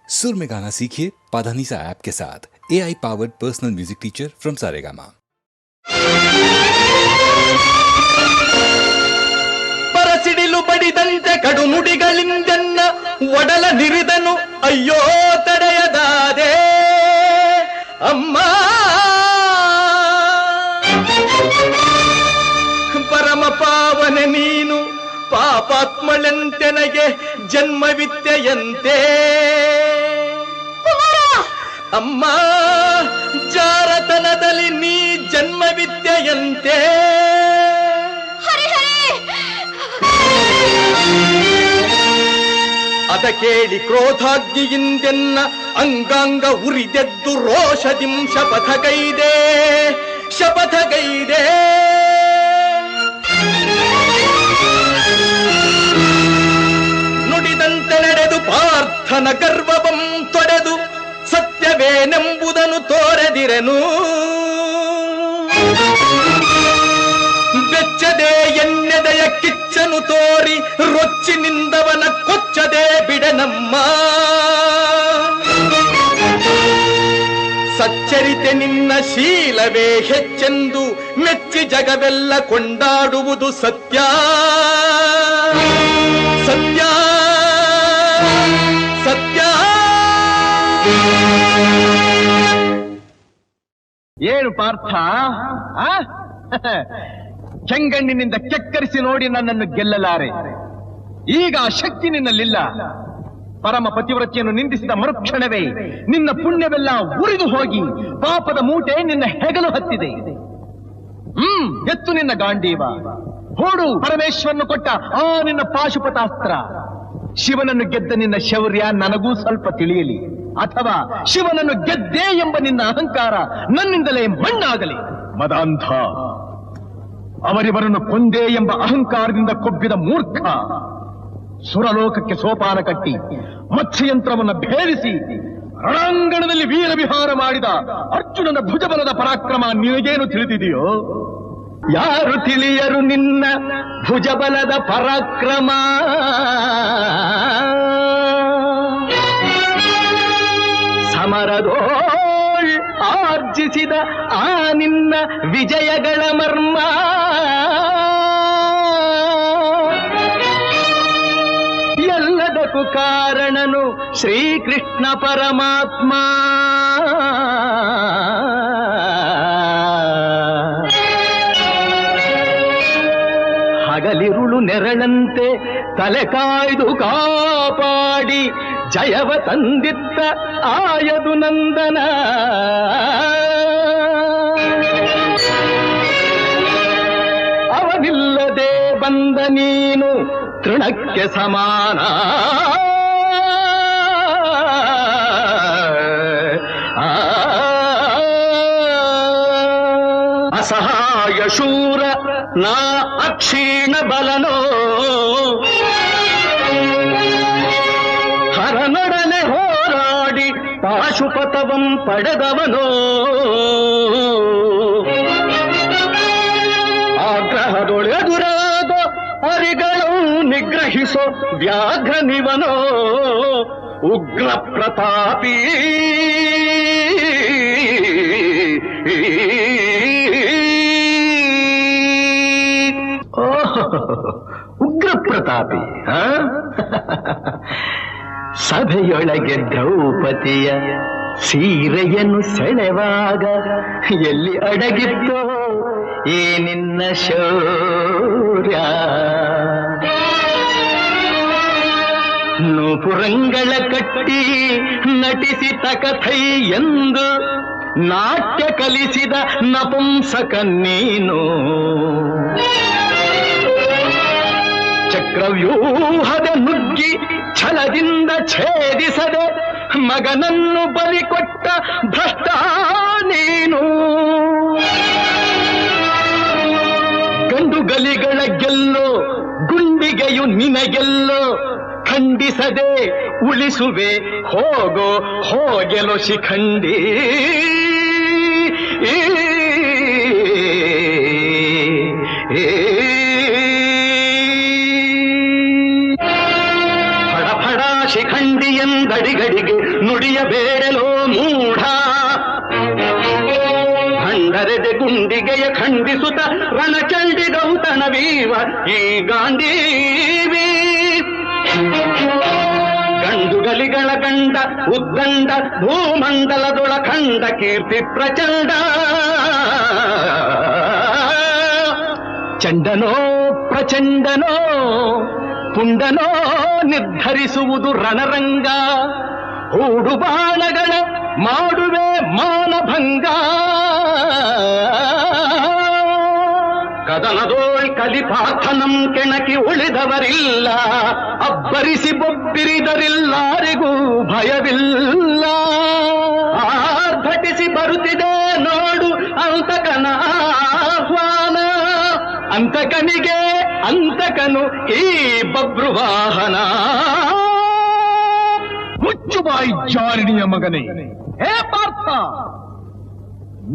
सुर में गाना सीखिए पाधानीसा ऐप के साथ। AI powered personal music teacher from Saregama. ಪರಸಿಡಿಲು ಬಡಿದಂತೆ ಕಡು ನುಡಿಗಳಿಂದೆನ್ನ ಒಡಲ ನಿರಿದನು ಅಯ್ಯೋ ತಡೆಯದಾದೆ ಅಮ್ಮ. ಪರಮ ಪಾವನೆ ನೀನು ಪಾಪಾತ್ಮಳೆಂತೆನಗೆ ಜನ್ಮವಿತ್ತೆಯಂತೆ ಅಮ್ಮ. ಜಾರತನದಲ್ಲಿ ನೀ ಜನ್ಮವಿದ್ಯೆಯಂತೆ ಅದ ಕೇಳಿ ಕ್ರೋಧಾಗ್ನಿಯಿಂದೆನ್ನ ಅಂಗಾಂಗ ಉರಿದೆದ್ದು ರೋಷದಿಂ ಶಪಥಗೈದೆ ಶಪಥಗೈದೆ. ನುಡಿದಂತೆ ನಡೆದು ಪಾರ್ಥನ ಗರ್ವವಂ ತೊಡೆದು ಸತ್ಯವೇನೆಂಬುದನ್ನು ತೋರೆದಿರೆನು. ಬೆಚ್ಚದೆ ಎನ್ನೆದೆಯ ಕಿಚ್ಚನು ತೋರಿ ರೊಚ್ಚಿನಿಂದವನ ಕೊಚ್ಚದೆ ಬಿಡನಮ್ಮ. ಸಚ್ಚರಿತೆ ನಿನ್ನ ಶೀಲವೇ ಹೆಚ್ಚೆಂದು ಮೆಚ್ಚಿ ಜಗವೆಲ್ಲ ಕೊಂಡಾಡುವುದು ಸತ್ಯ ಸತ್ಯ ಸತ್ಯ. ಏನು ಪಾರ್ಥ, ಕೆಂಗಣ್ಣಿನಿಂದ ಕೆಕ್ಕರಿಸಿ ನೋಡಿ ನನ್ನನ್ನು ಗೆಲ್ಲಲಾರೆ. ಈಗ ಆ ಶಕ್ತಿ ನಿನ್ನಲ್ಲಿಲ್ಲ. ಪರಮ ಪತಿವ್ರತೆಯನ್ನು ನಿಂದಿಸಿದ ಮರುಕ್ಷಣವೇ ನಿನ್ನ ಪುಣ್ಯವೆಲ್ಲ ಉರಿದು ಹೋಗಿ ಪಾಪದ ಮೂಟೆ ನಿನ್ನ ಹೆಗಲು ಹತ್ತಿದೆ. ಎತ್ತು ನಿನ್ನ ಗಾಂಡೀವ, ಹೂಡು ಪರಮೇಶ್ವರನು ಕೊಟ್ಟ ಆ ನಿನ್ನ ಪಾಶುಪತಾಸ್ತ್ರ. ಶಿವನನ್ನು ಗೆದ್ದ ನಿನ್ನ ಶೌರ್ಯ ನನಗೂ ಸ್ವಲ್ಪ ತಿಳಿಯಲಿ, ಅಥವಾ ಶಿವನನ್ನು ಗೆದ್ದೆ ಎಂಬ ನಿನ್ನ ಅಹಂಕಾರ ನನ್ನಿಂದಲೇ ಮಣ್ಣಾಗಲಿ. ಮದಾಂಧ, ಅವರಿವರನ್ನು ಕೊಂದೆ ಎಂಬ ಅಹಂಕಾರದಿಂದ ಕೊಬ್ಬಿದ ಮೂರ್ಖ. ಸುರಲೋಕಕ್ಕೆ ಸೋಪಾನ ಕಟ್ಟಿ ಮತ್ಸ್ಯಯಂತ್ರವನ್ನು ಭೇದಿಸಿ ರಣಾಂಗಣದಲ್ಲಿ ವೀರ ವಿಹಾರ ಮಾಡಿದ ಅರ್ಜುನನ ಭುಜಬಲದ ಪರಾಕ್ರಮ ನಿನಗೇನು ತಿಳಿದಿದೆಯೋ? ಯಾರು ತಿಳಿಯರು ನಿನ್ನ ಭುಜಬಲದ ಪರಾಕ್ರಮ? ಸಮರದೋಳ್ ಆರ್ಜಿಸಿದ ಆ ನಿನ್ನ ವಿಜಯಗಳ ಮರ್ಮ. ಎಲ್ಲದಕ್ಕೂ ಕಾರಣನು ಶ್ರೀಕೃಷ್ಣ ಪರಮಾತ್ಮ. ಹಗಲಿರುಳು ನೆರಳಂತೆ ತಲೆ ಕಾಯ್ದು ಕಾಪಾಡಿ ಜಯವ ತಂದಿತ್ತ ಆಯದು ನಂದನ. ಅವನಿಲ್ಲದೆ ಬಂದ ನೀನು ತೃಣಕ್ಕೆ ಸಮಾನ. ಅಸಹಾಯ ಶೂರ ನಾ ಅಕ್ಷೀಣ ಬಲನೋ, ಹರನೊಡನೆ ಹೋರಾಡಿ ಪಾಶುಪತವಂ ಪಡೆದವನೋ. ಆಗ್ರಹದೊಳೆದುರಾದ ಅರಿಗಳು ನಿಗ್ರಹಿಸೋ ವ್ಯಾಘ್ರನಿವನೋ. ಉಗ್ರ ಪ್ರತಾಪಿ ಉಗ್ರ ಪ್ರತಾಪಿ. ಸಭೆಯೊಳಗೆ ದ್ರೌಪದಿಯ ಸೀರೆಯನ್ನು ಸೆಳೆವಾಗ ಎಲ್ಲಿ ಅಡಗಿತ್ತೋ ಈ ನಿನ್ನ ಶೌರ್ಯ? ನೂಪುರಂಗಳ ಕಟ್ಟಿ ನಟಿಸಿ ತಕಥೈ ಎಂದು ನಾಟ್ಯ ಕಲಿಸಿದ ನಪುಂಸಕ ನೀನು. ಚಕ್ರವ್ಯೂಹದ ನುಗ್ಗಿ ಛಲದಿಂದ ಛೇದಿಸದೆ ಮಗನನ್ನು ಬಲಿ ಕೊಟ್ಟ ಭ್ರಷ್ಟ ನೀನು. ಗಂಡುಗಲಿಗಳ ಗೆಲ್ಲೋ ಗುಂಡಿಗೆಯು ನಿನಗೆಲ್ಲೋ ಖಂಡಿಸದೆ ಉಳಿಸುವೆ ಹೋಗೋ ಹೋಗೆಲೋ ಶಿಖಂಡಿ. ಫಡ ಫಡ ಶಿಖಂಡಿ ಎಂದಡಿಗಡಿ ಮಾತಿಗೆ ನುಡಿಯಬೇಡಲೋ ಮೂಢ. ಖಂಡರೆದೆ ಗುಂಡಿಗೆಯ ಖಂಡಿಸುತ್ತ ರಣಚಂಡಿ ಗೌತಣವೀವ ಈ ಗಾಂಧೀವಿ. ಗಂಡುಗಲಿಗಳ ಗಂಡ ಉದ್ದಂಡ ಭೂಮಂಡಲದೊಳ ಖಂಡ ಕೀರ್ತಿ ಪ್ರಚಂಡ. ಚಂಡನೋ ಪ್ರಚಂಡನೋ ಪುಂಡನೋ ನಿರ್ಧರಿಸುವುದು ರಣರಂಗ. ಹೂಡು ಬಾಣಗಳ ಮಾಡುವೆ ಮಾನಭಂಗ. ಕದನದೋಳ್ ಕಲಿಪಾರ್ಥನಂ ಕೆಣಕಿ ಉಳಿದವರಿಲ್ಲ. ಅಬ್ಬರಿಸಿ ಬೊಬ್ಬಿರಿದರಿಲ್ಲಾರಿಗೂ ಭಯವಿಲ್ಲ. ಆರ್ಭಟಿಸಿ ಬರುತ್ತಿದೆ ನೋಡು ಅಂತಕನ ಆಹ್ವಾನ. ಅಂತಕನಿಗೆ ಅಂತಕನು ಈ ಬಬ್ರುವಾಹನ. ಮುಚ್ಚುಬಾಯಿ ಜಾರಿಣಿಯ ಮಗನೇ, ಹೇ ಪಾರ್ಥ,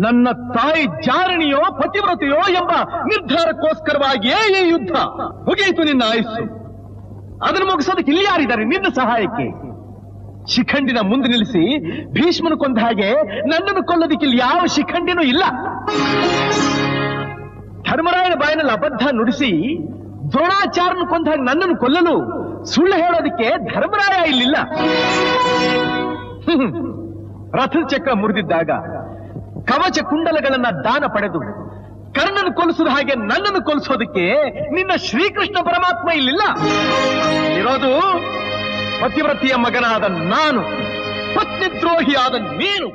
ನನ್ನ ತಾಯಿ ಜಾರಣಿಯೋ ಪತಿವ್ರತೆಯೋ ಎಂಬ ನಿರ್ಧಾರಕ್ಕೋಸ್ಕರವಾಗಿಯೇ ಈ ಯುದ್ಧ. ಮುಗಿಯಿತು ನಿನ್ನ ಆಯುಸ್ಸು. ಅದನ್ನು ಮುಗಿಸೋದಕ್ಕೆ ಇಲ್ಲಿ ಯಾರಿದ್ದಾರೆ ನಿನ್ನ ಸಹಾಯಕ್ಕೆ? ಶಿಖಂಡಿನ ಮುಂದೆ ನಿಲ್ಲಿಸಿ ಭೀಷ್ಮನು ಕೊಂದ ಹಾಗೆ ನನ್ನನ್ನು ಕೊಲ್ಲೋದಕ್ಕೆ ಇಲ್ಲಿ ಯಾವ ಶಿಖಂಡಿನೂ ಇಲ್ಲ. ಧರ್ಮರಾಯನ ಬಾಯಿನಲ್ಲಿ ಅಬದ್ಧ ನುಡಿಸಿ ದ್ರೋಣಾಚಾರ್ಯನ ಕೊಂದ ಹಾಗೆ ನನ್ನನ್ನು ಕೊಲ್ಲಲು ಸುಳ್ಳು ಹೇಳೋದಕ್ಕೆ ಧರ್ಮರಾಯ ಇಲ್ಲಿಲ್ಲ. ರಥದ ಚಕ್ರ ಮುರಿದಿದ್ದಾಗ ಕವಚ ಕುಂಡಲಗಳನ್ನ ದಾನ ಪಡೆದು ಕರ್ಣನ ಕೊಲಿಸಿದ ಹಾಗೆ ನನ್ನನ್ನು ಕೊಲಿಸೋದಕ್ಕೆ ನಿನ್ನ ಶ್ರೀಕೃಷ್ಣ ಪರಮಾತ್ಮ ಇಲ್ಲಿಲ್ಲ. ಇರೋದು ಪತಿವ್ರತಿಯ ಮಗನಾದ ನಾನು, ಪತ್ನಿದ್ರೋಹಿಯಾದ ನೀನು.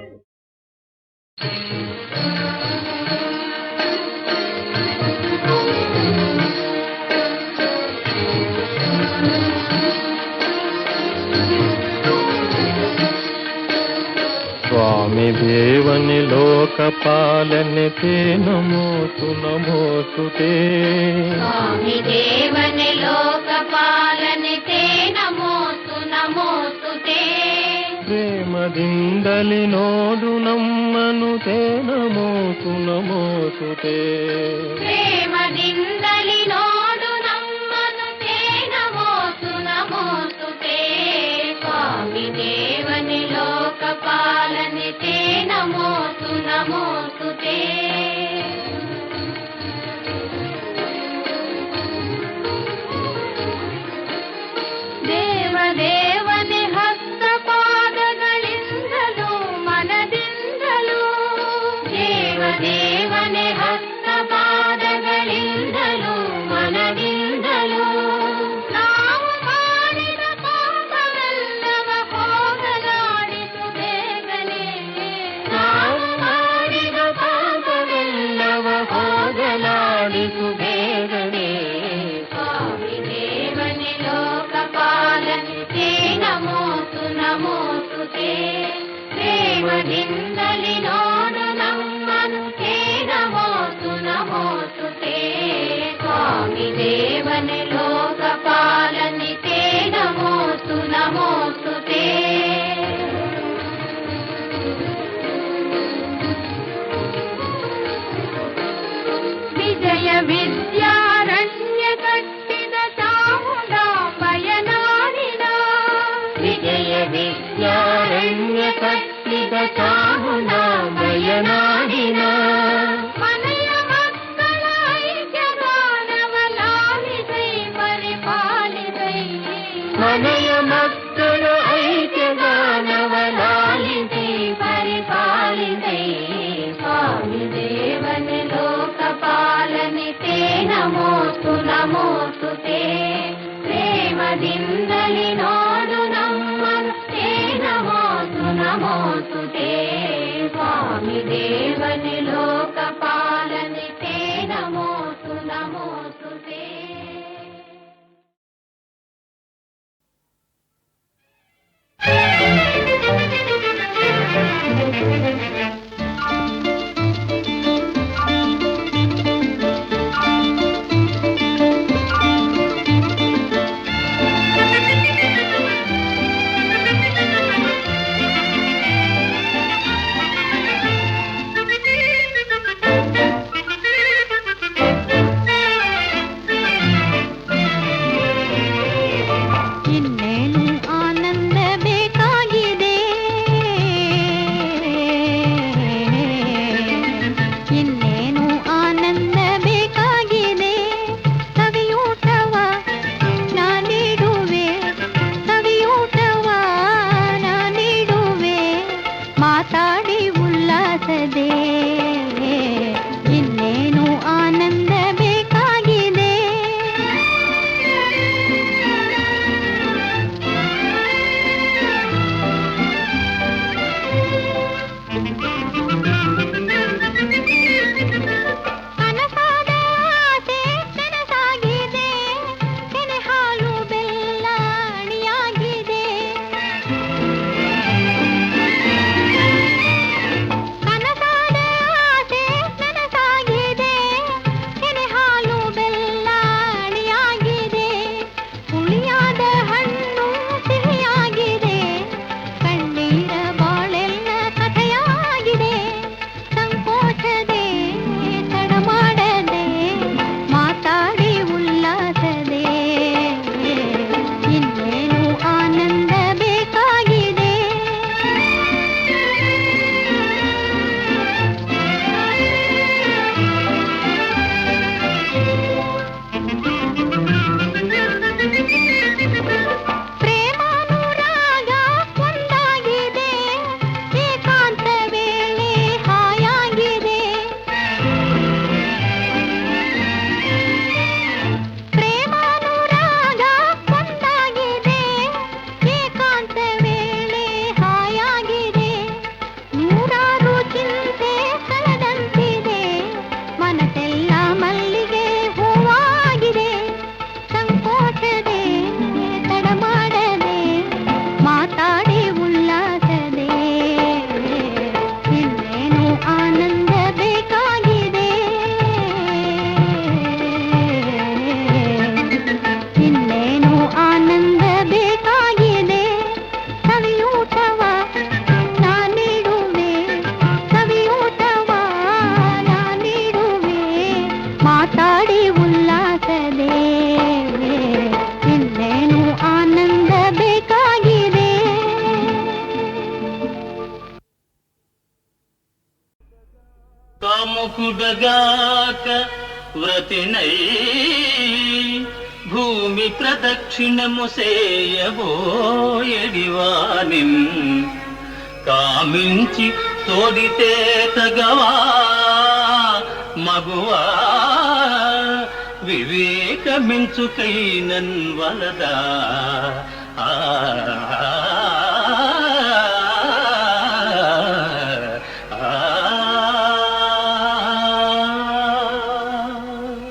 स्वामी देवनि लोकपालने ते नमोऽस्तु नमोऽस्तु ते. स्वामी देवनि लोकपालने ते नमोऽस्तु नमोऽस्तु ते. प्रेमದಿಂದಲಿ ನೋಡು ನಮ್ಮನು ते नमोऽस्तु नमोऽस्तु ते. प्रेमದಿಂದಲಿ ನೋಡು ನಮ್ಮನು ते नमोऽस्तु नमोऽस्तु ते. स्वामी देवनि लोकपालने ते नमोऽस्तु नमोऽस्तु ते. ದೇವದೇವನೆ ಹಸ್ತಪಾದಗಳಿಂದಲೂ ಮನದಿಂದಲೂ. ದೇವದೇವನೆ ಹಸ್ತಪಾದಗಳಿಂದಲೂ ಮನದಿಂದಲೂ. ನಾವು ಮಾಡಿದ ಪಾಪವೆಲ್ಲವ ಹೋಗಲಾಡಿಸು ಬೇಗನೆ. ನಾವು ಮಾಡಿದ ಪಾಪವೆಲ್ಲವ ಹೋಗಲಾಡಿಸು ಬೇಗನೆ. ಸ್ವಾಮಿ ದೇವನೆ ಲೋಕಪಾಲನೆ ते नमोऽस्तु नमोऽस्तु ते. ಪ್ರೇಮದಿಂದಲಿ ನೋಡು ನಮ್ಮನು ते नमोऽस्तु नमोऽस्तु ते. ಸ್ವಾಮಿ ದೇವನೆ ಲೋಕಪಾಲನೆ ते नमोऽस्तु नमोऽस्तु ते. ವಿಜಯ ವಿದ್ಯಾರಣ್ಯ ಕಟ್ಟಿದ ಚಾಮುಂಡಾಂಬಯನಾಡಿನ. ವಿಜಯ ವಿದ್ಯಾರಣ್ಯ ಕಟ್ಟಿದ ಚಾಮುಂಡಾಂಬಯನಾಡಿನ. ಮನೆಯ ಮಕ್ಕಳ ಐಕ್ಯಗಾನವ ಲಾಲಿಸೈ ಪರಿಪಾಲಿಸೈ. ಮನೆಯ ಮಕ್ಕಳ ಐಕ್ಯಗಾನವ ಲಾಲಿಸೈ ಪರಿಪಾಲಿಸೈ. ಸ್ವಾಮಿ ದೇವನೆ ಲೋಕಪಾಲನೆ ते नमोऽस्तु नमोऽस्तु ते. ಪ್ರೇಮದಿಂದಲಿ ನೋಡು ನಮ್ಮನು ते नमोऽस्तु नमोऽस्तु ते. ಸ್ವಾಮಿ ದೇವನೆ ಲೋಕಪಾಲನೆ ते नमोऽस्तु नमोऽस्तु ते. ಸವಿಯೂಟವ ನಾ ನೀಡುವೆ, ಸವಿಯೂಟವ ನಾ ನೀಡುವೆ, ಮಾತಾಡಿ ಉಲ್ಲಾಸದೆ ಇನ್ನೇನು ಆನಂದ ಬೇಕಾಗಿದೆ. కాముకుడగాక వ్రతినై భూమి ప్రదక్షిణము సేయబోయడివానిం కామించి తోడితే తగవా మగువా వివేకమించుకైనన్ వలదా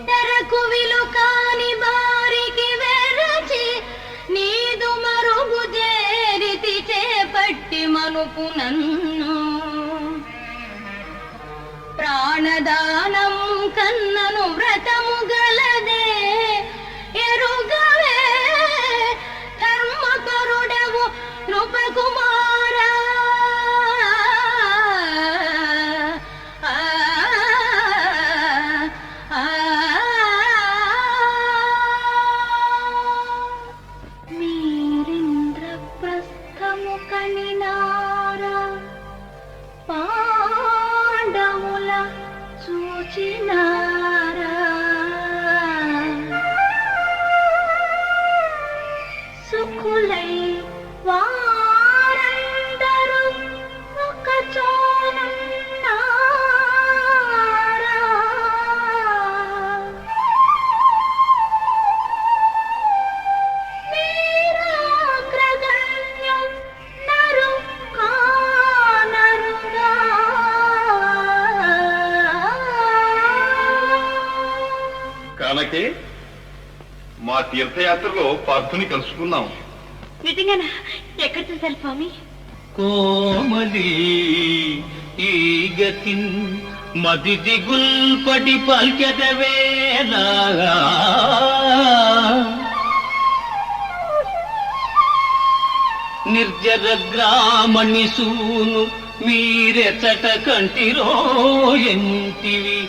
తెరకువిలు కాని బారికి వెరచి నీదు మరుగు చేరితి చేపట్టి మనుపు నన్ను ప్రాణదానం కన్నను వ్రతము గలదే ఎరుగవే ధర్మపరుడవు నృపకుమారా. మీరింద్రప్రస్థము కనినారా, పాండవుల చూచినారా, సుఖులై వారందరూ ఒక చోనున్నారా. వీరాగ్రగణ్యం నరు కానరుగా, కానకే మా తీర్థయాత్రలో పార్థుని కలుసుకున్నాం. నిజంగానా? ఎక్కడ చూశారు స్వామి? కోమలి ఈ గతిన్ మది దిగుల్పడి పల్కెదవేలా నిర్జర గ్రామణి సూను మీరెచట కంటిరో ఎంటివి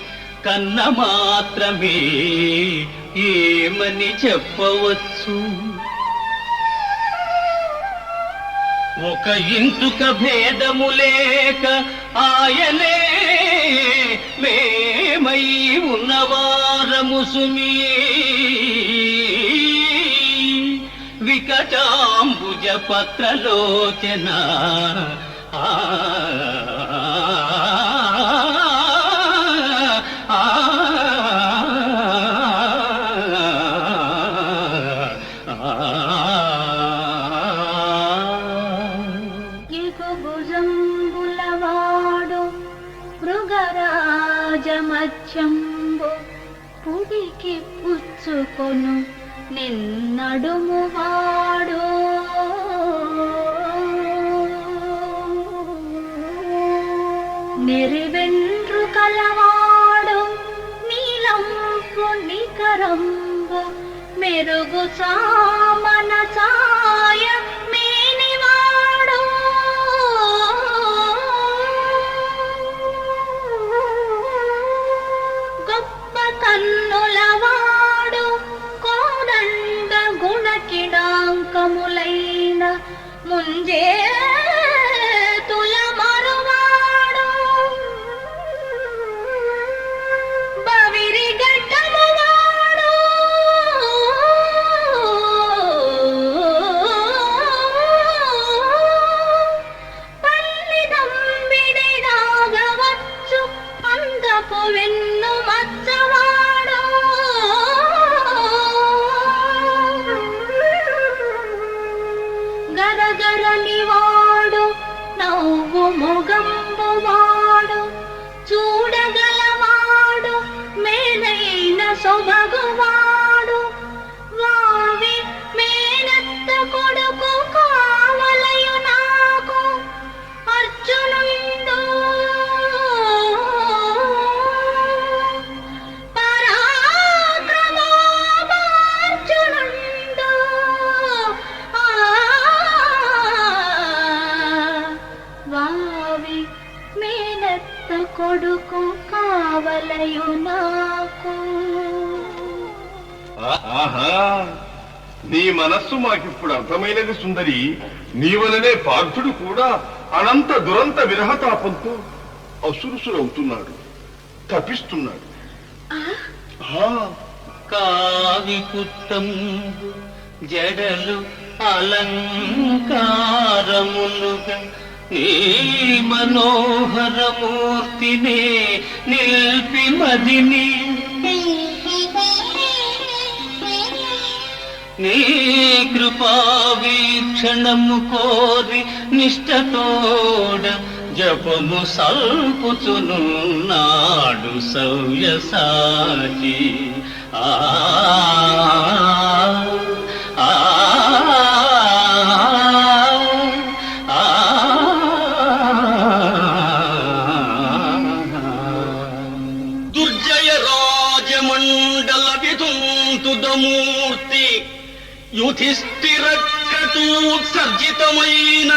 కన్న మాత్రమే ఏమని చెప్పవచ్చు. ఒక ఇంటుక భేదము లేక ఆయనే మేమై ఉన్నవారము సుమీ వికటాంబుజ పత్రలోచన భుజంబులవాడు మృగరాజమత్యంబు పుడికి పుచ్చుకొను నిన్నడుమువాడు నెరివెండ్రు కలవాడు నీలంపు నికరంబు మెరుగు సామన ఛాయ మేనివాడు గొప్ప కన్నులవాడు కోదండ గుణకిడాంకములైన ముంజే తులమరువాడు బవిరిగడ్డమువాడు కొడుకు కావలయు నాకు. ఆహా, నీ మనస్సు మాకిప్పుడు అర్థమైనది సుందరి. నీవలనే పార్థుడు కూడా అనంత దురంత విరహతాపంతో అసురుసురవుతున్నాడు, తపిస్తున్నాడు. కావి పుట్టంబు జడలు అలంకారములుగా నీ మనోహరమూర్తినే నిల్పి మదిని నీ కృపా వీక్షణము కోరి నిష్టతోడ జపము సల్పుచునున్నాడు సవ్యసాచి. ఆ ఆ దుర్జయ రాజమండల విధుంతుదమూర్తి యుధిష్ఠిర క్రతూత్సర్జితమైన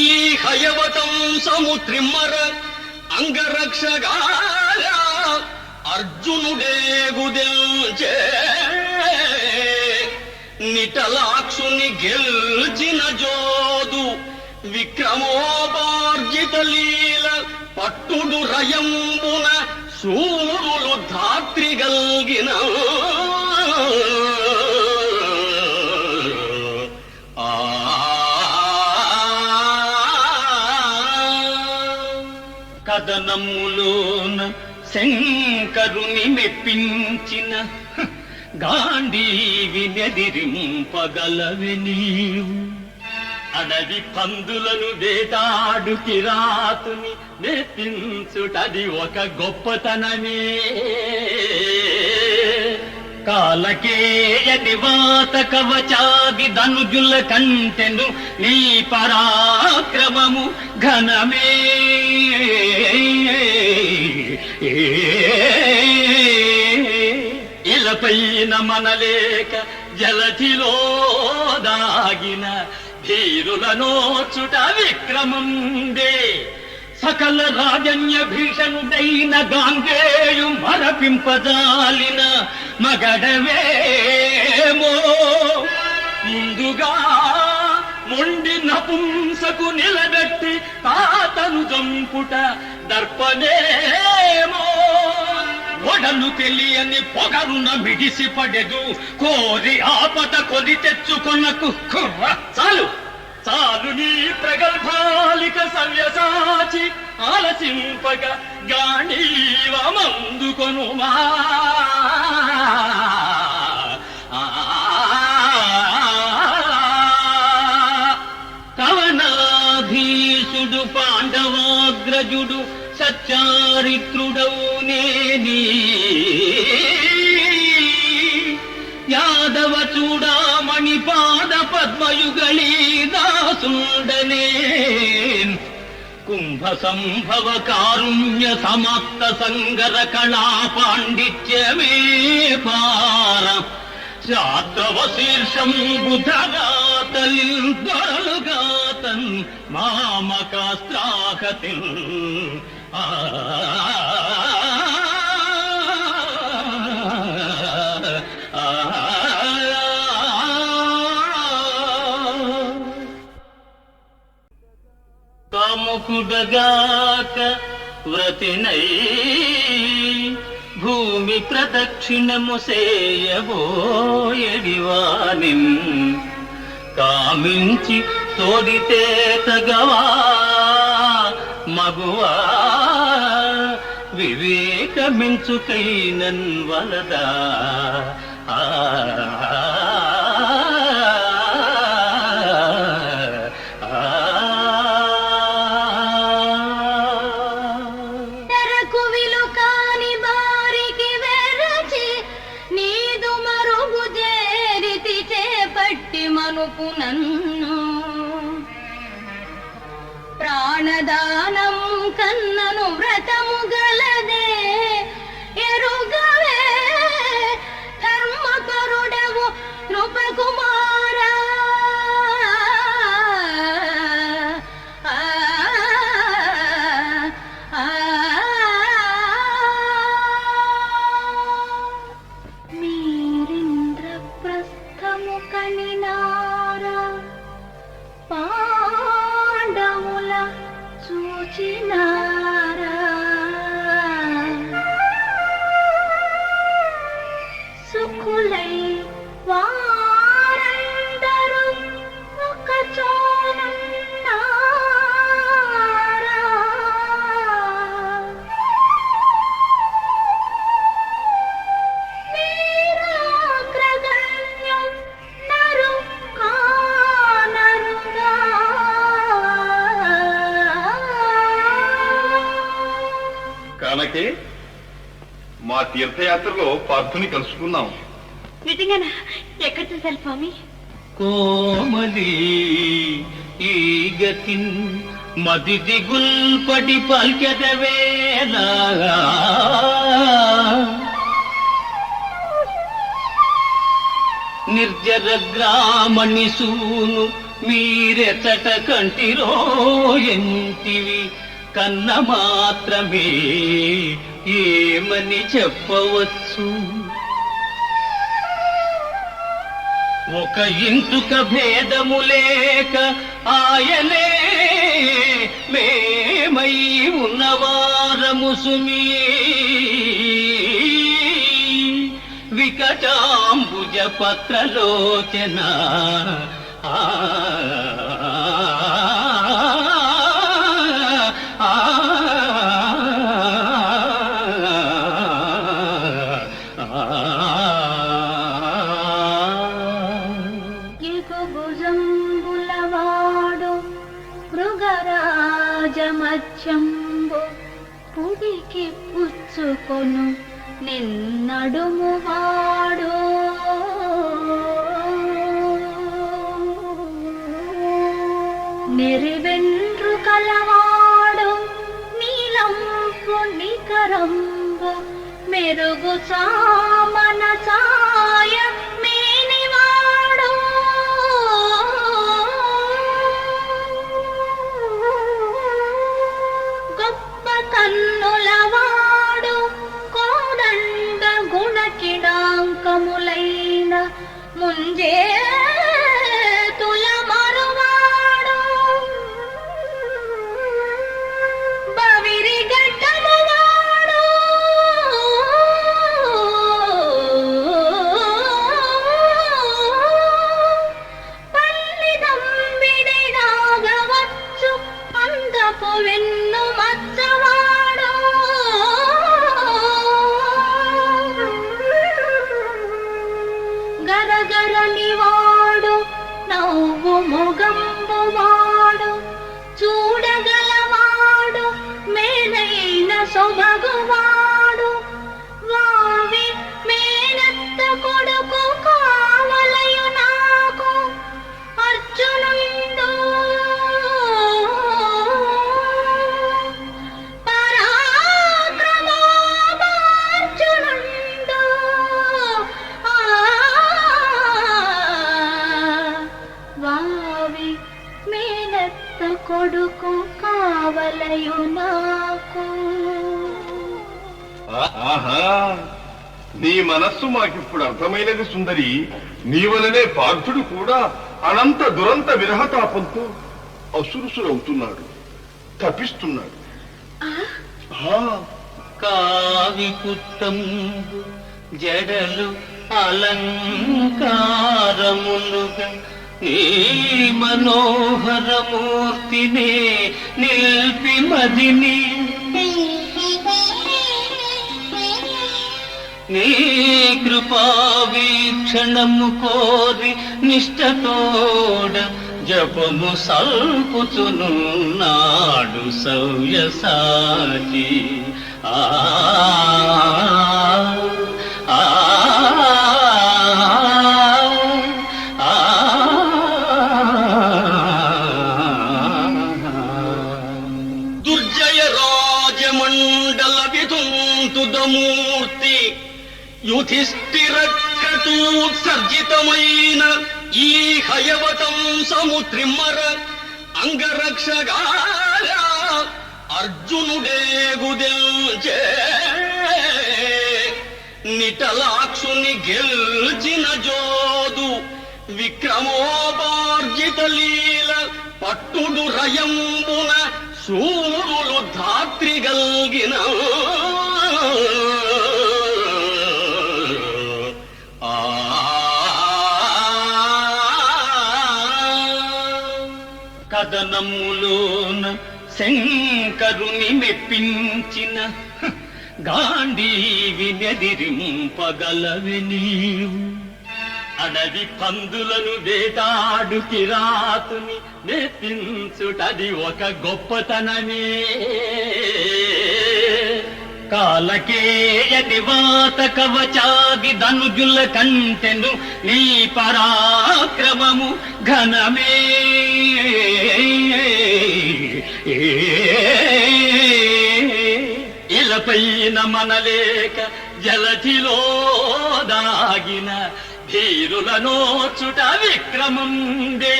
ఈ హయవతంసము త్రిమ్మర అంగరక్షగా అర్జునుడే గుదెల్చే నిటలాక్షుని గెల్చిన జోదు విక్రమోపార్జిత లీల పట్టుడు రయంబున సూరులు ధాత్రిగల్గిన కథనములోన శంకరుని మెప్పించిన గాంధీవి నెదిరింపగలవి నీవు. అడవి పందులను వేటాడు కిరాతుని మెప్పించుటది ఒక గొప్పతనమే. కాలకేయ నివాత కవచాది ధనుజుల కంటెను నీ పరాక్రమము ఘనమే. ఇలపైన మనలేక జలధిలో దాగిన ధీరుల నోచుట విక్రమందే. సకల రాజన్య భీషణుడైన గాంగేయు మరపింపజాలిన మగడవేమో. ముందుగా మొండి నపుంసకు నిలబెట్టి తాతను జంపుట దర్పనేమో. ఒడలు తెలియని పొగరున మిడిసి పడెదు కోరి ఆపద కొని తెచ్చుకొనకు కుర్ర. చాలు చాలు నీ ప్రగల్భాలిక సవ్యసాచి ఆలసింపక గాంధీవమందుకొనుమా. కవనాధీశుడు పాండవాగ్రజుడు సచ్చారిత్రుడవు నేని యాదవ చూడామణి పాద పద్మయుగళీ దాసుండనే. కుంభ సంభవ కారుణ్య సమాప్త సంగర కళా పాండిత్యమే పార. శాతవ శీర్షం బుధరాతలిల్ దొరలుగాతన్ మామకాస్త్రాహతిల్. కాముకుడగాక వ్రతినై భూమి ప్రదక్షిణము సేయబోయడివానిన్ కామించి తోడితే తగవా మగువా. వివేకమించుకైనన్ వలదా. తెరకు విలు కాని బారికి వెరచి నీదు మరుగు చేరితి చేపట్టి మనుపు నన్ను. ప్రాణదానం కన్నను వ్రతము గలదే ఎరుగవే ధర్మకరుడవు నృపకుమారా. ఆ ఆ ఆ వచ్చినారా సుఖులై వారందరూ ఒక చోనున్నారా వీరాగ్రగణ్యం నరు కానరుగా కానకే మా తీర్థయాత్రలో పార్థుని కలుసుకున్నాం. నిజంగానా? ఎక్కడ చూశారు స్వామి? కోమలి ఈ గతిన్ మది దిగుల్పడి పల్కెదవేలా నిర్జర గ్రామణి సూను మీరెచట కంటిరో ఎంటివి కన్న మాత్రమే ఏమని చెప్పవచ్చు. ఒక ఇంటుక భేదము లేక ఆయనే మేమై ఉన్నవారము సుమీ వికటాంబుజ పత్రలోచన ఎగుభుజంబులవాడు మృగరాజమత్యంబు పుడికి పుచ్చుకొను నిన్నడుమువాడు నెరివెండ్రు కలవాడు నీలంపు నికరంబు మెరుగు చామన చాయ మేనివాడు గొప్ప కన్నులవాడు కోదండ గుణకిడాంకములైన ముంజే తుల మరువాడు బవిరి గడ్డమువాడు పల్లిదంబిడినాగవచ్చు అందపు వెన్ను మచ్చవాడు గరగరనివాడు నవ్వు మొగంబువాడు చూడగలవాడు మేనైన సొబగువాడు వావి మేనత్త కొడుకు కావలయు నాకు అర్జునుండు పరాక్రమోపార్జునుండు వావి మేనత్త కొడుకు కావలయు నాకు ఆహా, నీ మనస్సు మాకిప్పుడు అర్థమైనది సుందరి. నీవలనే పార్థుడు కూడా అనంత దురంత విరహతాపంతో అసురుసురవుతున్నాడు, తపిస్తున్నాడు. ఆ, కావి కుట్టంబు జడలు అలంకారములుగా నీ మనోహరమూర్తినే నిల్పి మదిని నీ కృపా వీక్షణము కోరి నిష్టతోడ జపము సల్పుచునున్నాడు సవ్యసాచి. ఆ ఆ దుర్జయ రాజమండల విధుంతుదమూర్తి యుధిష్ఠిర క్రతూత్సర్జితమైన ఈ హయవతం సముత్రిమ్మర అంగరక్షగా అర్జునుడే గుదెల్చే నిటలాక్షుని గెల్చిన జోదు విక్రమోపార్జిత లీల పట్టుడు రయంబున సూరుల ರಾತ್ರಿಗಲ್ಗಿನ కథనములోన శంకరుని మెప్పించిన గాంధీవి నెదిరింపగలవి నీవు అడవి పందులను వేటాడు కిరాతుని మెప్పించుటది ఒక గొప్పతనమే కాలకేయది వాత కవచాది ధనుజుల కంటెను నీ పరాక్రమము ఘనమే ఇలపైన మనలేక జలధిలో దాగిన ధీరుల నోచుట విక్రమందే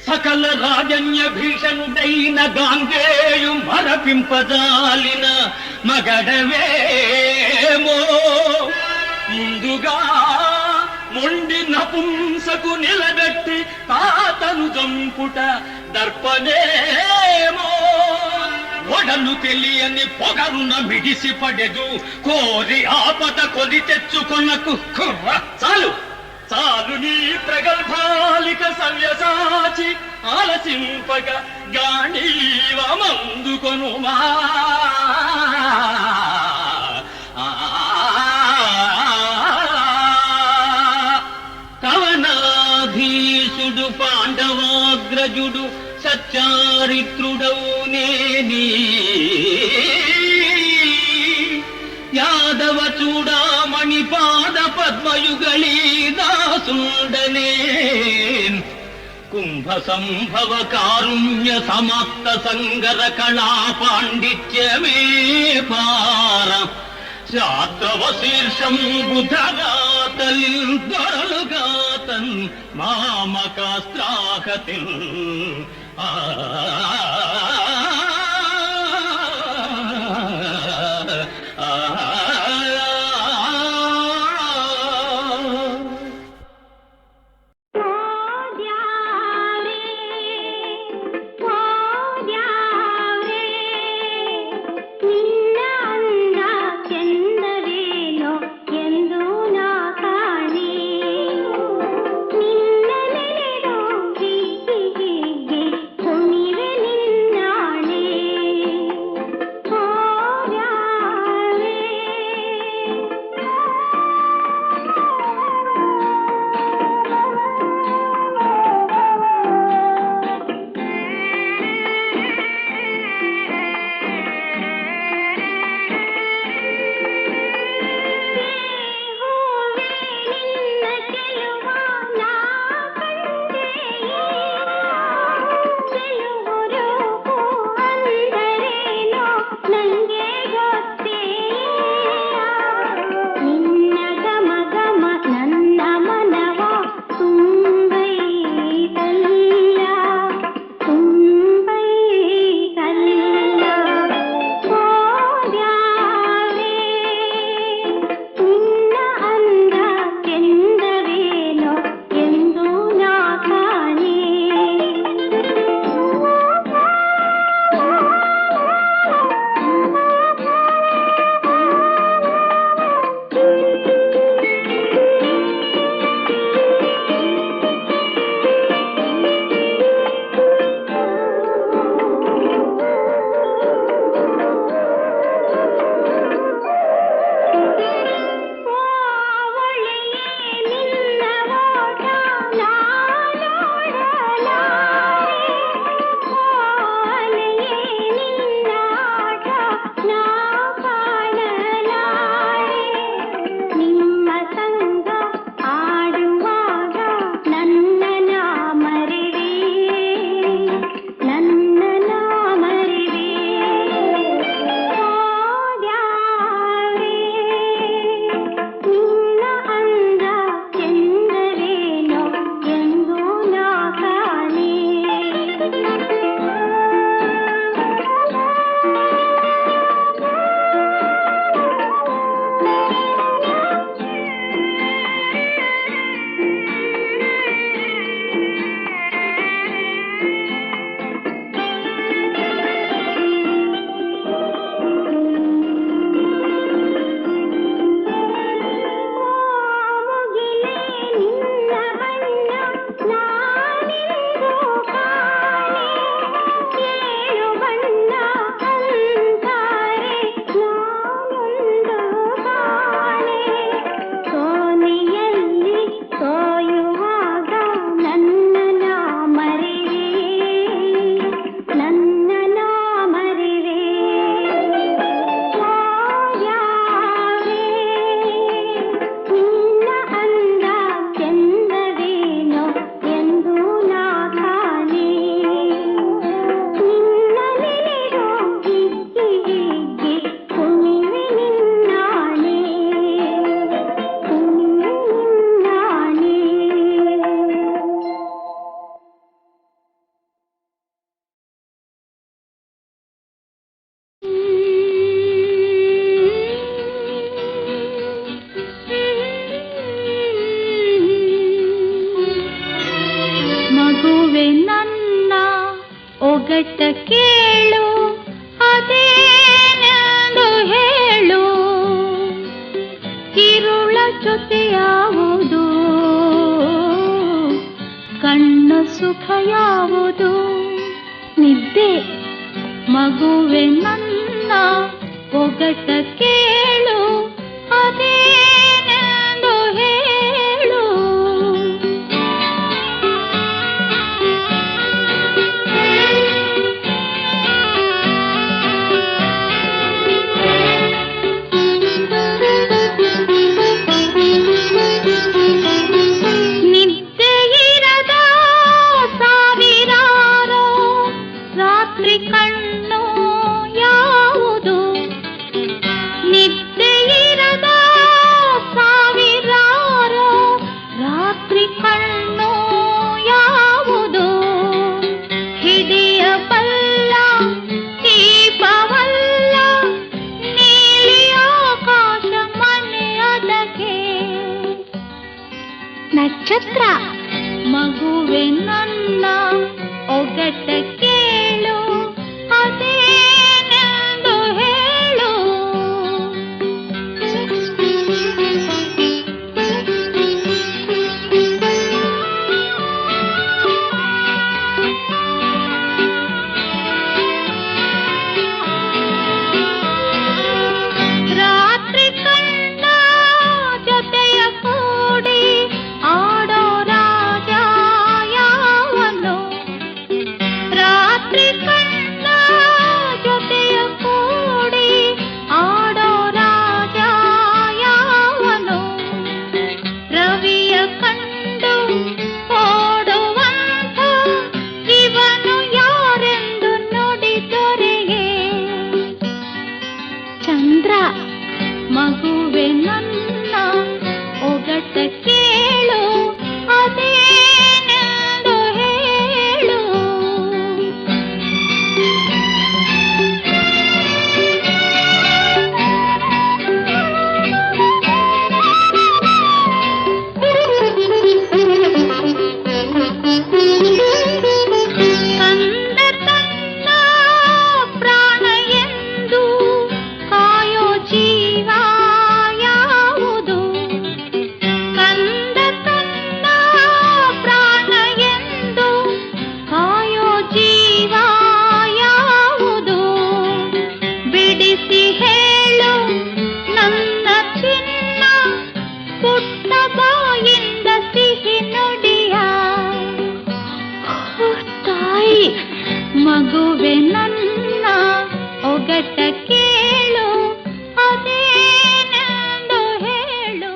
సకల రాజన్య భీషణుడైన గాంగేయు మరపింపజాలిన మగడవేమో ముందుగా మొండి నపుంసకు నిలబెట్టి తాతను చంపుట దర్పనేమో ఒడలు తెలియని పొగరున మిడిసి పడెదు కోరి ఆపద కొని తెచ్చుకొనకు కుర్ర చాలు చాలు నీ ప్రగల్భాలిక సవ్యసాచి ఆలసింపక గాంధీవమందుకొనుమా కవనాధీశుడు పాండవాగ్రజుడు సచ్చారిత్రుడవు నేని యాదవ చూడామణి పాద పద్మయుగళీ దాసుండనే కుంభ సంభవ కారుణ్య సమాప్త సంగర కళా పాండిత్యమే పార శాద్రవ శీర్షం బుధగాతలిల్ దొరలుగాతన్ మామకాస్త్రాహతిల్ ನಿನ್ನ ಮಗುವೆ ನನ್ನ ಒಗಟ ಕೇಳು ಅದೇನೆಂದು ಹೇಳು. ನಿದ್ದೆಯಿರದ ಸಾವಿರಾರೋ ರಾತ್ರಿ ಕಣ್ಣು ಯಾವುದು? ನಿದ್ದೆಯಿರದ ಸಾವಿರಾರೋ ರಾತ್ರಿ ಕಣ್ಣು ಯಾವುದು? ಹಿಡಿಯಬಲ್ಲ ದೀಪವಲ್ಲ ನೀಲಿ ಆಕಾಶ ಮನೆಯೊಳಗೆ ನಕ್ಷತ್ರ. ಮಗುವೆ ನನ್ನ ಒಗಟ ಕೇಳು ಅದೇನೆಂದು ಹೇಳು. ರಾತ್ರಿ ಕಣ್ಣ ಜೊತೆಯ ಕೂಡಿ ಆಡೋ ರಾಜ ಯಾವನು? ರಾತ್ರಿ ಕಣ್ಣ ಜೊತೆಯ ಕೂಡಿ ಆಡೋ ರಾಜ ಯಾವನು? ರವಿಯ ಕಂಡು ಓಡುವಂಥ ಇವನು ಯಾರೆಂದು ನುಡಿದೊರೆಯೇ ಚಂದ್ರ. ಮಗುವೆ ನನ್ನ ಒಗಟ ಕೇಳು ಅದೇನೆಂದು ಹೇಳು. ಕಂದ ತನ್ನ ಪ್ರಾಣ ಎಂದು ಕಾಯೋ ಜೀವ ಯಾವುದು? ಕಂದ ತನ್ನ ಪ್ರಾಣ ಎಂದು ಕಾಯೋ ಜೀವ ಯಾವುದು? ಬಿಡಿಸಿ ಹೇಳು ನನ್ನ ಚಿನ್ನ ಪುಟ್ಟ ಬಾಯಿಂದ ಸಿಹಿ ನುಡಿಯ. ತಾಯಿ ಮಗುವೆ ನನ್ನ ಒಗಟ ಕೇಳು ಅದೇನೆಂದು ಹೇಳು.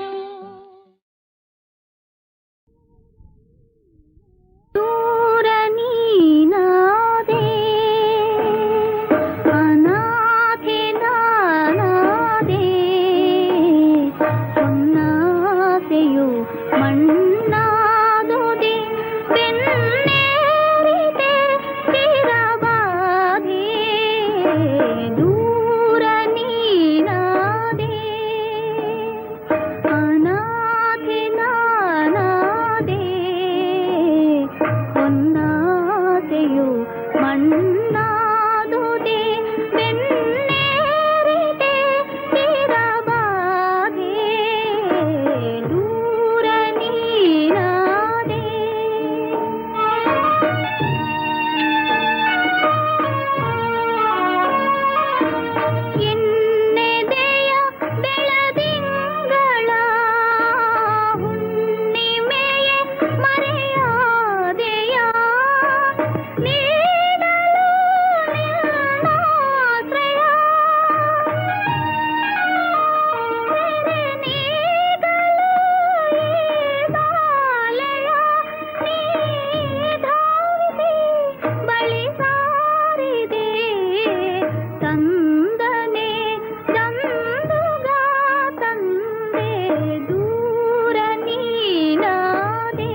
ದೂರ ನೀನಾದೆ ಅನಾಥೆ ನಾನಾದೆ, ಹೊನ್ನಾಸೆಯು ಮಣ್ಣಾದುದೆ ಬೆನ್ನೇರಿದೆ ಚಿರಬಾಧೆ. ದೂರ ನೀನಾದೆ ಅನಾಥೆ ನಾನಾದೆ, ಹೊನ್ನಾಸೆಯು ಮಣ್ಣಾದುದೆ ಬೆನ್ನೇರಿದೆ ಚಿರಬಾಧೆ. ದೂರ ನೀನಾದೆ. ಎನ್ನೆದೆಯ ಬೆಳದಿಂಗಳ ಹುಣ್ಣಿಮೆಯ ಮರೆಯಾದೆಯ ನೀಡಲು ನಿನ್ನಾಶ್ರಯ. ನೀಡಲು ಈ ಬಾಲೆಯ ನೀ ಧಾವಿಸಿ ಬಳಿ ಸಾರಿದೆ ತಂದನೆ ತಂದುಗ ತಂದೆ. ದೂರ ನೀನಾದೆ.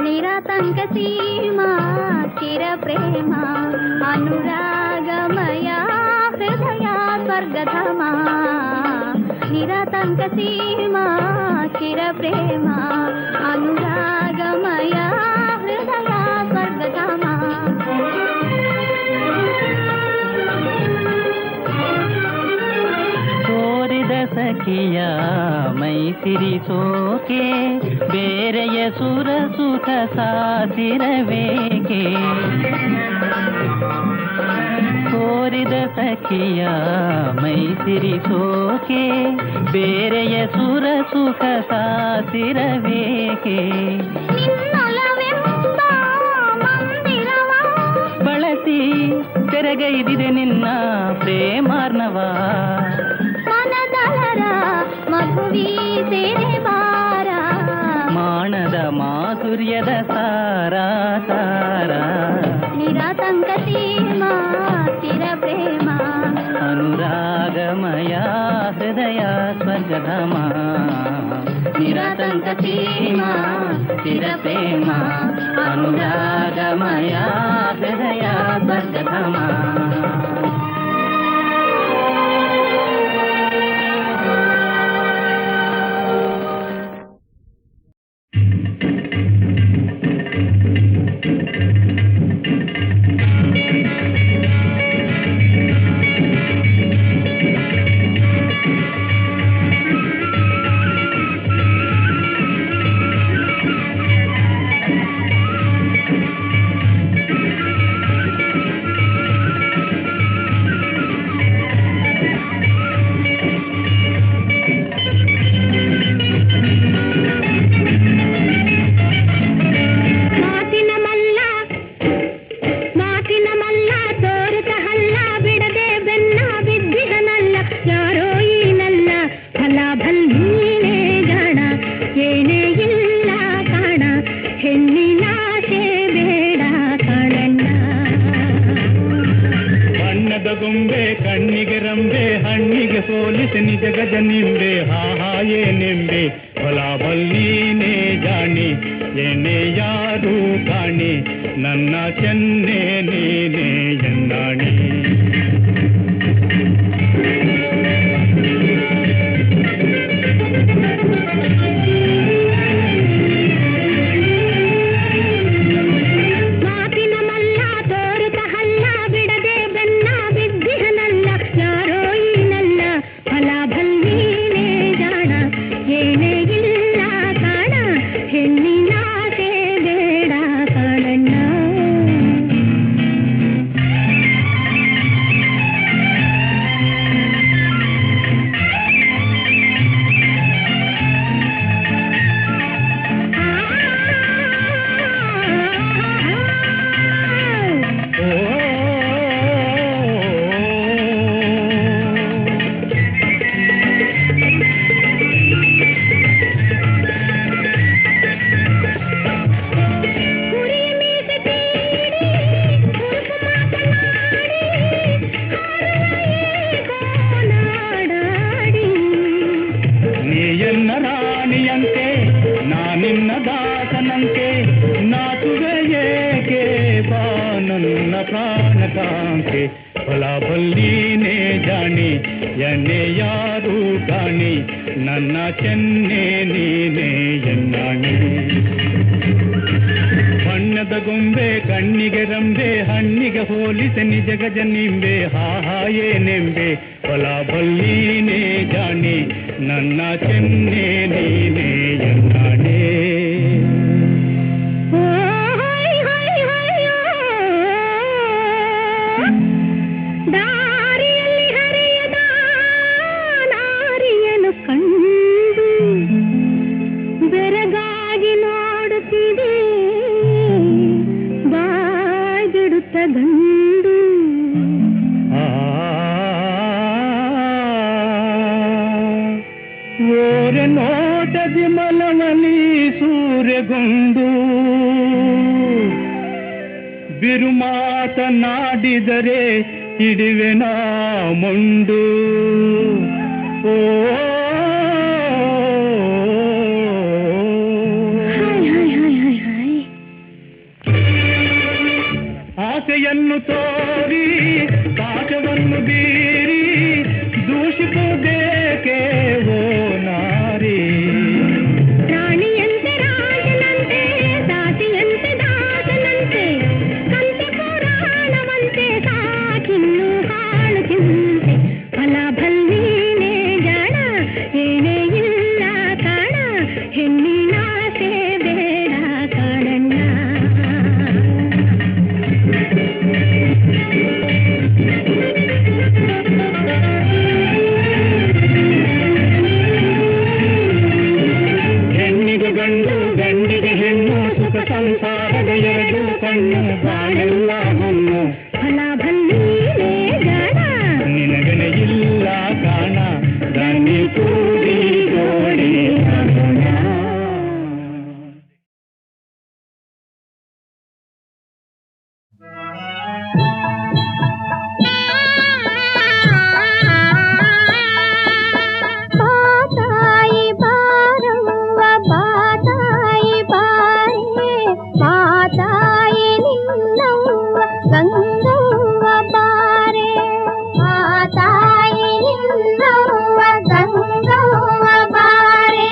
ನಿರಾತಂಕ ಸೀಮಾ ಚಿರ ಪ್ರೇಮ ಅನುರಾಗಮಯ ಹೃದಯ ಸ್ವರ್ಗಧಾಮ. ನಿರಾತಂಕ ಸೀಮಾ ಚಿರ ಪ್ರೇಮ ಅನುರಾಗಮಯ ಹೃದಯ ಸ್ವರ್ಗಧಾಮ ಕೋರಿದ ಸಖಿಯ ಮೈಸಿರಿಸೋಕೆ ಬೇರೆಯ ಸುರ ಸುಖ ಸಾಸಿರಬೇಕೆ ಕೋರಿದ ಸಖಿಯ ಮೈಸಿರಿಸೋಕೆ ಬೇರೆಯ ಸುರ ಸುಖ ಸಾಸಿರಬೇಕೆ ಬಳಸಿ ತೆರೆಗೈದಿದೆ ನಿನ್ನ ಪ್ರೇಮಾರ್ಣವ ಮನದಲರ ಮಗುವಿ ಸೇರೆ ಬಾರ ಮಾಣದ ಮಾಧುರ್ಯದ ಸಾರ ಸಾರ ನಿರಾತಂಕ ಸೀಮಾ ಚಿರ ಪ್ರೇಮ ಅನುರಾಗಮಯ ಹೃದಯ ಸ್ವರ್ಗಧಾಮ ನಿರಾತಂಕ ಸೀಮಾ ಚಿರ ಪ್ರೇಮ ಅನುರಾಗಮಯ ಹೃದಯ ಸ್ವರ್ಗಧಾಮ ಗೊಂಬೆ ಕಣ್ಣಿಗೆ ರಂಬೆ ಹಣ್ಣಿಗೆ ಸೋಲಿಸಿ ನಿಜ ಗಜ ನಿಂಬೆ ಹಾಯೇ ನಿಂಬೆ ಹೊಲ ಬಲ್ಲೀನೇ ಜಾಣಿ ಏನೇ ಯಾರು ಕಾಣಿ ನನ್ನ ಚೆನ್ನೆ ನೀನೇ ಎನ್ನಾಣಿ ನನ್ನ ಚೆನ್ನೆ ನೀನೇ ಎನ್ನಾಣಿ ಬಣ್ಣದ ಗೊಂಬೆ ಕಣ್ಣಿಗೆ ರಂಬೆ ಹಣ್ಣಿಗೆ ಹೋಲಿಸಿ ನಿಜ ಗಜ ನಿಂಬೆ ಹಾಯೇ ನೆಂಬೆ ಹೊಲ ಬಲ್ಲೀನೇ ಜಾಣಿ ನನ್ನ ಚೆನ್ನೆ ನೀನೇ ಎನ್ನಾಣಿ ಬೆರಗಾಗಿ ನೋಡುತ್ತಿದೆ ಬಾಯ್ಬಿಡುತ್ತ ಗಂಡು ಓರೆ ನೋಟದಿ ಮಲಮಲಿ ಸೂರ್ಯಗೊಂಡು ಬಿರು ಮಾತನಾಡಿದರೆ ಹಿಡಿವೆನ ಮೊಂಡು ಓ ಆಸೆಯನ್ನು ತೋರಿ ಪಾಠವನ್ನು ಬೀರಿ ದೂಷಿಸುವುದೇಕೆ ಸುಖ ಸಂಸಾರದ ಎರಡು ಕಣ್ಣು ಬಾಳೆಲ್ಲ ಹಣ್ಣು ಫಲ ಭಲ್ಲೀಲೆ ಜಾಣ ನಿನಗನೆ ಇಲ್ಲ ಕಾಣ ದನಿ ಕೂಡಿ ಜೋಡಿ ಆಗೋಣ. ಬಾತಾಯಿ ಬಾರವ್ವ ಬಾತಾಯಿ ಬಾರೆ ಬಾತಾಯಿ ನಿನ್ನವ್ವ ಗಂಗವ್ವ ಬಾರೆ ಬಾತಾಯಿ ನಿನ್ನವ್ವ ಗಂಗವ್ವ ಬಾರೆ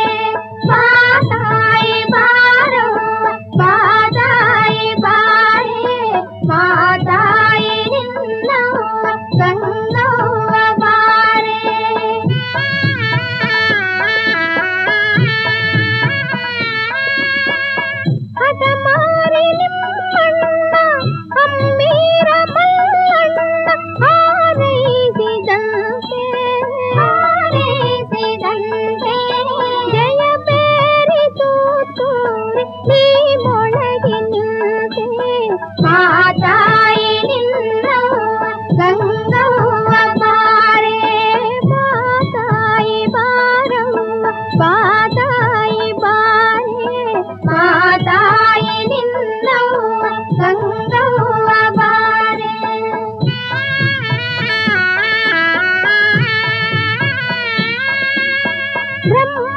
ಬಾತಾಯಿ ಬಾರವ್ವ ಬಾತಾಯಿ ಬಾರೆ ಬಾತಾಯಿ ನಿನ್ನವ್ವ ಗಂಗವ್ವ ಬಾರೆ ಹಠಮಾರಿ ನಿಮ್ಮಣ್ಣ ಅಮ್ಮೀರ ಮಲ್ಲಣ್ಣ ಹಾರೈಸಿದಂತೆ ಜಯ ಬೇರಿ ತೂತೂರಿ ನೀ ಮೊಳಗಿ ನಿಂತೆ ಮಾತಾಯಿ ನಿನ್ನವ್ವ ಗಂಗವ್ವ ಬಾರೆ ಮಾತಾಯಿ ಬಾರವ್ವ ಬಾತಾಯಿ ಬಾರೆ ಮಾತಾಯಿ ನಿನ್ನವ್ವ ಗಂಗವ್ವ ಬಾರೆ ಬ್ರಹ್ಮ